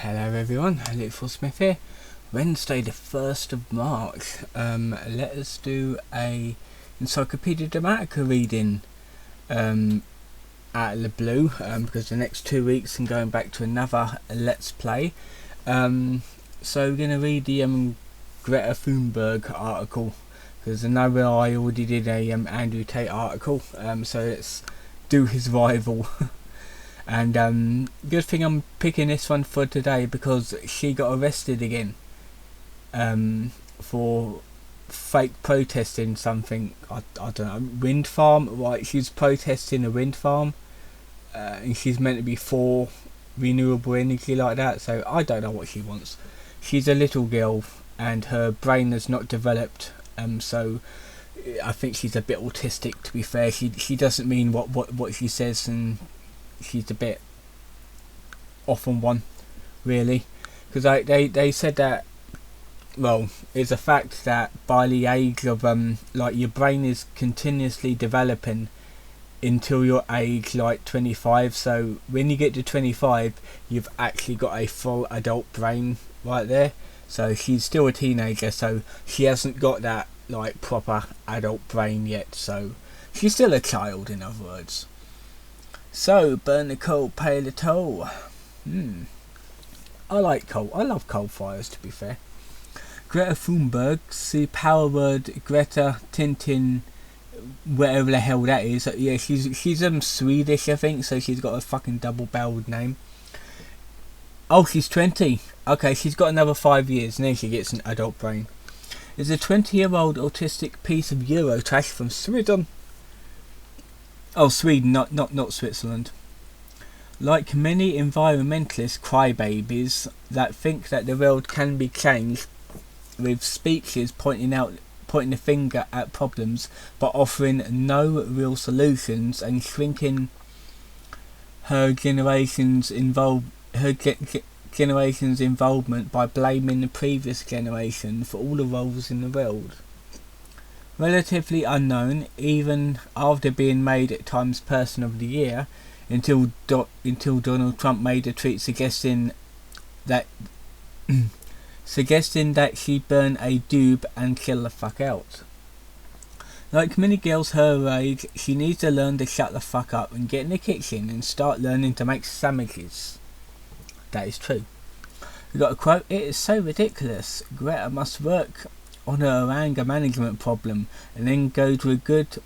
Hello everyone, Luke Smith here. Wednesday the 1st of March. Let us do a Encyclopedia Dramatica reading out of the blue, because the next 2 weeks I'm going back to another Let's Play. So we're going to read the Greta Thunberg article, because I know I already did a Andrew Tate article, so let's do his rival. And good thing I'm picking this one for today, because she got arrested again for fake protesting something. I don't know, wind farm. Right, she's protesting a wind farm, and she's meant to be for renewable energy like that. So I don't know what she wants. She's a little girl and her brain has not developed. So I think she's a bit autistic. To be fair, she doesn't mean what she says, and she's a bit off on one, really, because they said that, well, it's a fact that by the age of like, your brain is continuously developing until your age like 25. So when you get to 25, you've actually got a full adult brain right there. So she's still a teenager, so she hasn't got that like proper adult brain yet, so she's still a child, in other words. So, burn the coal, pay the toll. I like coal. I love coal fires, to be fair. Greta Thunberg, see power word Greta Tintin, whatever the hell that is. Yeah, she's Swedish, I think, so she's got a fucking double-barreled name. Oh, she's 20. Okay, she's got another 5 years, and then she gets an adult brain. Is a 20-year-old autistic piece of Eurotrash from Sweden. Oh, Sweden, not Switzerland. Like many environmentalist crybabies that think that the world can be changed with speeches pointing the finger at problems but offering no real solutions, and shrinking her generation's involvement by blaming the previous generation for all the roles in the world. Relatively unknown, even after being made at times Person of the Year, until Donald Trump made a tweet suggesting that she burn a doob and chill the fuck out. Like many girls her age, she needs to learn to shut the fuck up and get in the kitchen and start learning to make sandwiches. That is true. We got a quote: "It is so ridiculous. Greta must work on her anger management problem and then go to a good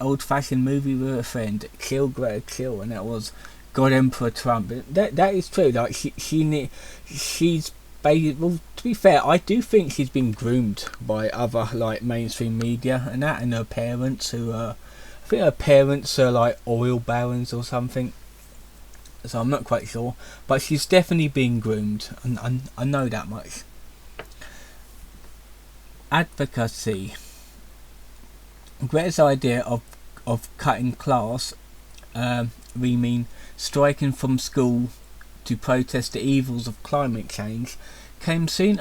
old-fashioned movie with a friend. Kill Greta, kill." And that was God Emperor Trump. That is true. Like she's well, to be fair, I do think she's been groomed by other like mainstream media and that, and her parents, who I think her parents are like oil barons or something. So I'm not quite sure, but she's definitely been groomed, and I know that much. Advocacy. Greta's idea of cutting class, we mean striking from school to protest the evils of climate change, came to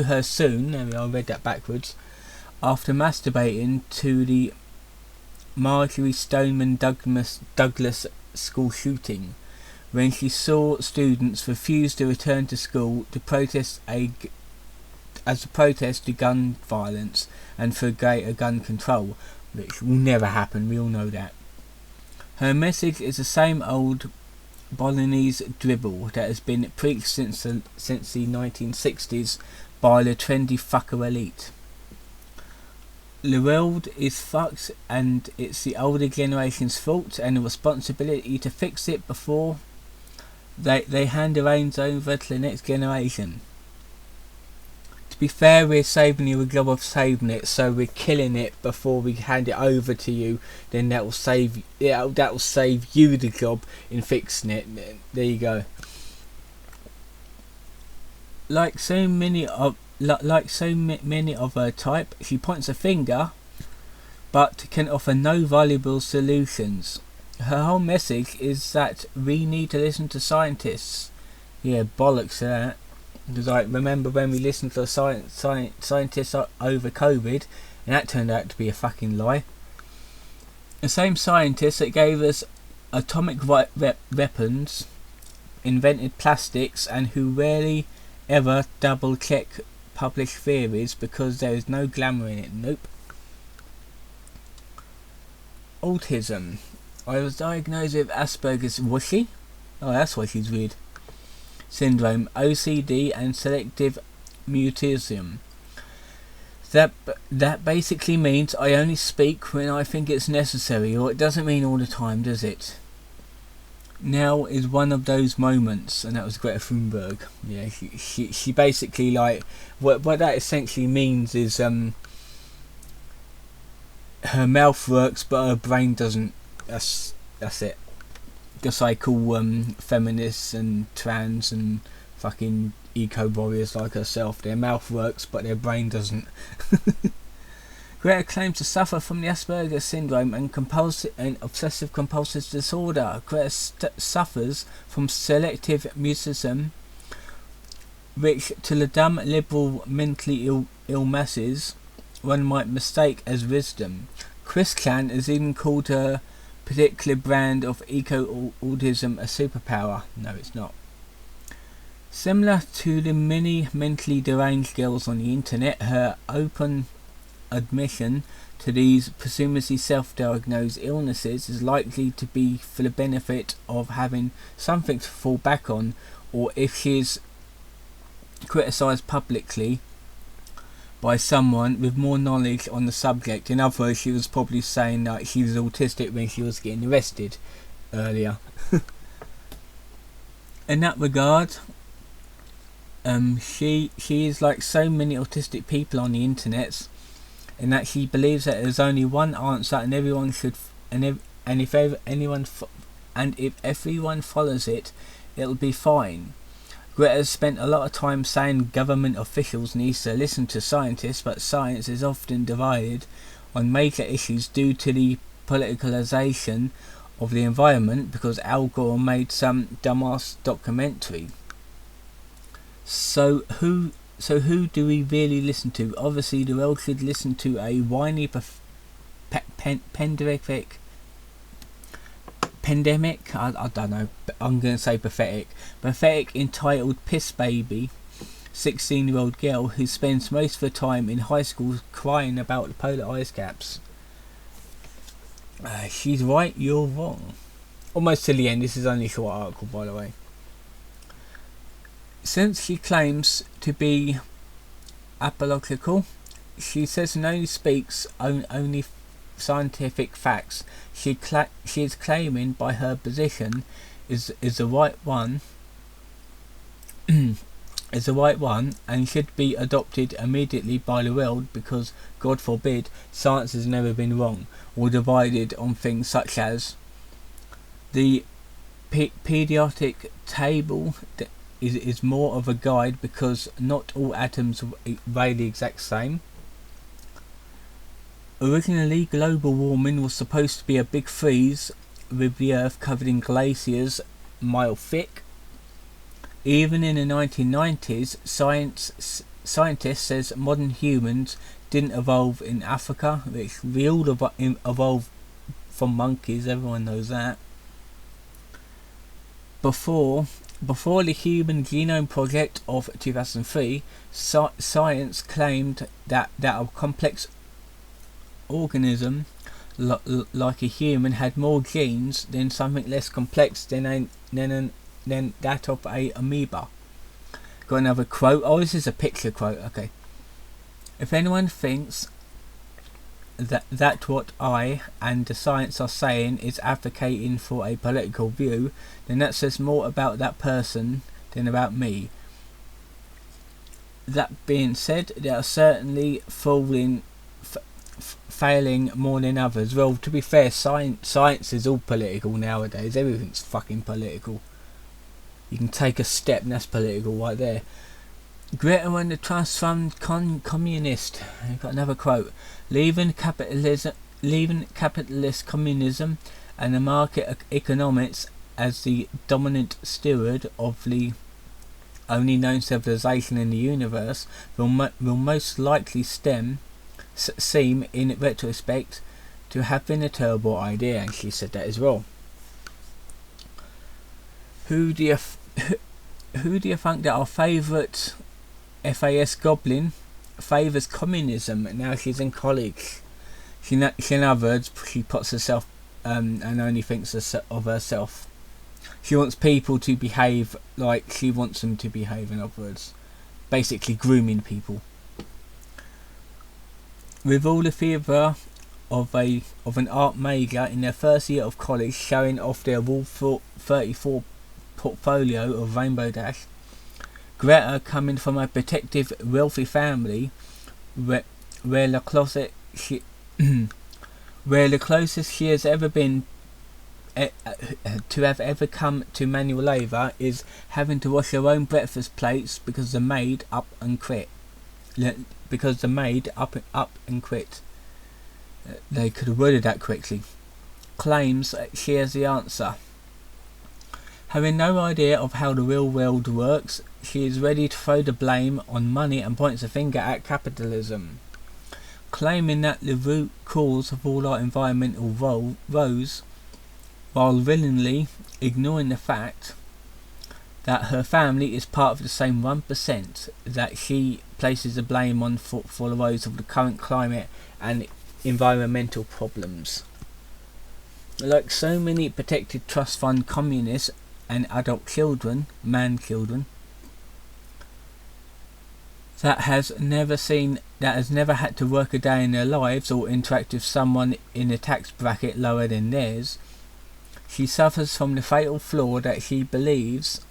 her soon. I read that backwards. After masturbating to the Marjorie Stoneman Douglas school shooting, when she saw students refuse to return to school to protest as a protest to gun violence and for greater gun control, which will never happen, we all know that. Her message is the same old Bolognese dribble that has been preached since the 1960s by the trendy fucker elite. The world is fucked, and it's the older generation's fault and the responsibility to fix it before they hand the reins over to the next generation. To be fair, we're saving you a job of saving it, so we're killing it before we hand it over to you. Then that will save you the job in fixing it. There you go. Like so many of her type, she points a finger, but can offer no valuable solutions. Her whole message is that we need to listen to scientists. Yeah, bollocks to that. Because I remember when we listened to scientists over COVID, and that turned out to be a fucking lie. The same scientists that gave us atomic weapons, invented plastics, and who rarely ever double check published theories because there is no glamour in it. Nope. Autism. I was diagnosed with Asperger's whooshy. Oh, that's why she's weird. Syndrome, OCD, and selective mutism. That basically means I only speak when I think it's necessary, or it doesn't mean all the time, does it? Now is one of those moments, and that was Greta Thunberg. Yeah, she basically, like, what that essentially means is her mouth works but her brain doesn't. That's it. Just like all feminists and trans and fucking eco warriors like herself, their mouth works but their brain doesn't. Greta claims to suffer from the Asperger's syndrome and obsessive compulsive disorder. Greta suffers from selective mutism, which to the dumb liberal mentally ill masses one might mistake as wisdom. Chris Chan has even called her particular brand of eco-autism a superpower. No, it's not. Similar to the many mentally deranged girls on the internet, her open admission to these presumably self-diagnosed illnesses is likely to be for the benefit of having something to fall back on, or if she is criticised publicly by someone with more knowledge on the subject. In other words, she was probably saying that she was autistic when she was getting arrested earlier. In that regard, she is like so many autistic people on the internet, in that she believes that there's only one answer and everyone should, if everyone follows it, it'll be fine. Greta has spent a lot of time saying government officials need to listen to scientists, but science is often divided on major issues due to the politicalization of the environment because Al Gore made some dumbass documentary. So who do we really listen to? Obviously the world should listen to a whiny pandemic, I don't know, I'm going to say pathetic entitled Piss Baby, 16-year-old girl who spends most of her time in high school crying about the polar ice caps. She's right, you're wrong. Almost to the end. This is only a short article, by the way. Since she claims to be apological, she says and only speaks only scientific facts. She is claiming by her position is the right one is the right one and should be adopted immediately by the world because, God forbid, science has never been wrong or divided on things such as the periodic table is more of a guide because not all atoms weigh the exact same. Originally, global warming was supposed to be a big freeze with the Earth covered in glaciers mile thick. Even in the 1990s, scientists says modern humans didn't evolve in Africa, which we all evolved from monkeys, everyone knows that. Before the Human Genome Project of 2003, science claimed that a complex organism like a human had more genes than something less complex than that of a amoeba. Got another quote. Oh, this is a picture quote. Okay. If anyone thinks that what I and the science are saying is advocating for a political view, then that says more about that person than about me. That being said, they are certainly failing more than others. Well, to be fair, science is all political nowadays. Everything's fucking political. You can take a step and that's political right there. Greta and the trust fund communist. I've got another quote. Leaving capitalist communism and the market economics as the dominant steward of the only known civilization in the universe will most likely seem in retrospect to have been a terrible idea, and she said that as well. Who do you who do you think that our favourite FAS goblin favours communism now she's in college? In other words, she puts herself and only thinks of herself. She wants people to behave like she wants them to behave, in other words. Basically grooming people. With all the fever of an art major in their first year of college showing off their Rule 34 portfolio of Rainbow Dash, Greta, coming from a protective, wealthy family, where the closest she has ever been to have ever come to manual labour is having to wash her own breakfast plates because the maid up and quit. They could have worded that correctly. Claims she has the answer. Having no idea of how the real world works, she is ready to throw the blame on money and points a finger at capitalism, claiming that the root cause of all our environmental woes, while willingly ignoring the fact that her family is part of the same 1% that she places the blame on for the woes of the current climate and environmental problems. Like so many protected trust fund communists and adult children, man-children, that has never had to work a day in their lives or interact with someone in a tax bracket lower than theirs, she suffers from the fatal flaw that she believes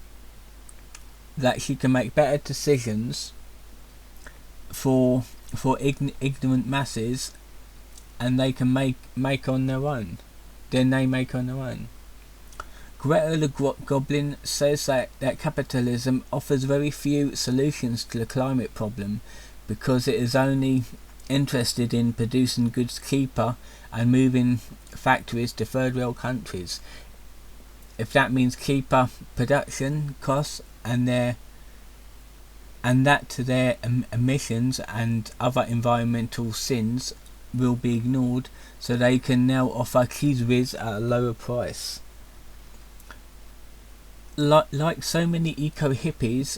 that she can make better decisions for ignorant masses and they can make on their own than they make on their own. Greta the Goblin says that capitalism offers very few solutions to the climate problem because it is only interested in producing goods cheaper and moving factories to third world countries. If that means cheaper production costs and that their emissions and other environmental sins will be ignored, so they can now offer cheese whiz at a lower price. Like so many eco hippies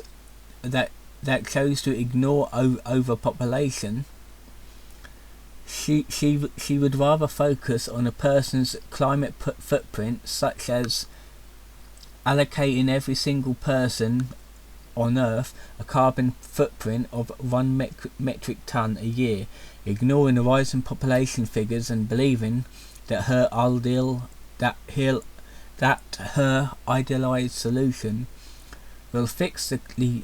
that chose to ignore overpopulation, she would rather focus on a person's climate footprint, such as allocating every single person on Earth a carbon footprint of 1 metric ton a year, ignoring the rising population figures and believing that her idealized solution will fix the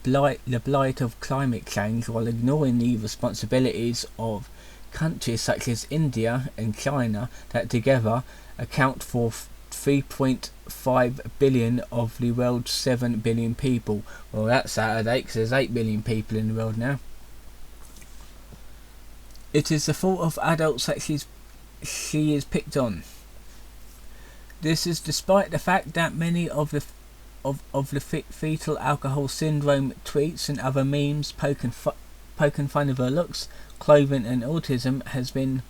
blight of climate change while ignoring the responsibilities of countries such as India and China that together account for 3.5 billion of the world's 7 billion people. Well, that's out of date because there's 8 billion people in the world now. It is the fault of adults that she is picked on. This is despite the fact that many of the fetal alcohol syndrome tweets and other memes poking fun of her looks, clothing and autism has been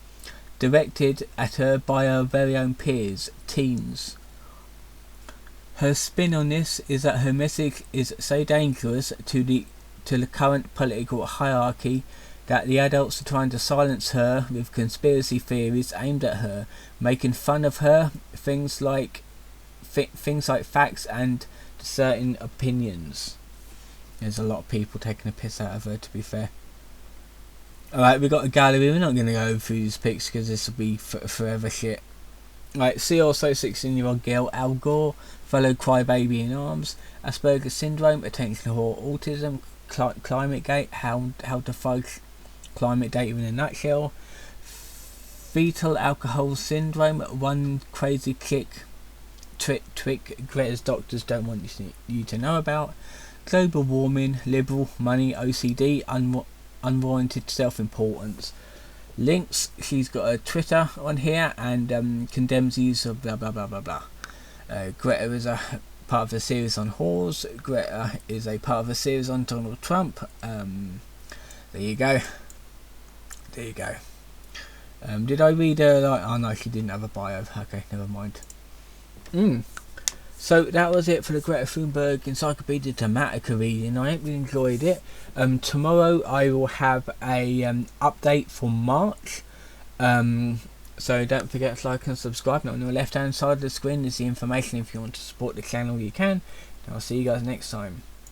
directed at her by her very own peers, teens. Her spin on this is that her message is so dangerous to the current political hierarchy that the adults are trying to silence her with conspiracy theories aimed at her, making fun of her, things like facts and certain opinions. There's a lot of people taking a piss out of her, to be fair. Alright, we got a gallery. We're not going to go through these pics because this will be forever shit. Right, see also 16-year-old girl Al Gore, fellow crybaby in arms, Asperger's syndrome, attention whore, autism, climate gate, how to fudge climate data in a nutshell, fetal alcohol syndrome, one crazy trick Greta's doctors don't want you to know about, global warming, liberal, money, OCD, unwarranted self-importance. Links, she's got a Twitter on here and condemns the use of blah blah blah blah blah. Greta is a part of a series on whores. Greta is a part of a series on Donald Trump. There you go. Did I read her? Oh no, she didn't have a bio. Okay, never mind. So that was it for the Greta Thunberg Encyclopedia Dramatica reading. I hope you enjoyed it. Tomorrow I will have a update for March. So don't forget to like and subscribe. Now on the left hand side of the screen is the information if you want to support the channel you can. And I'll see you guys next time.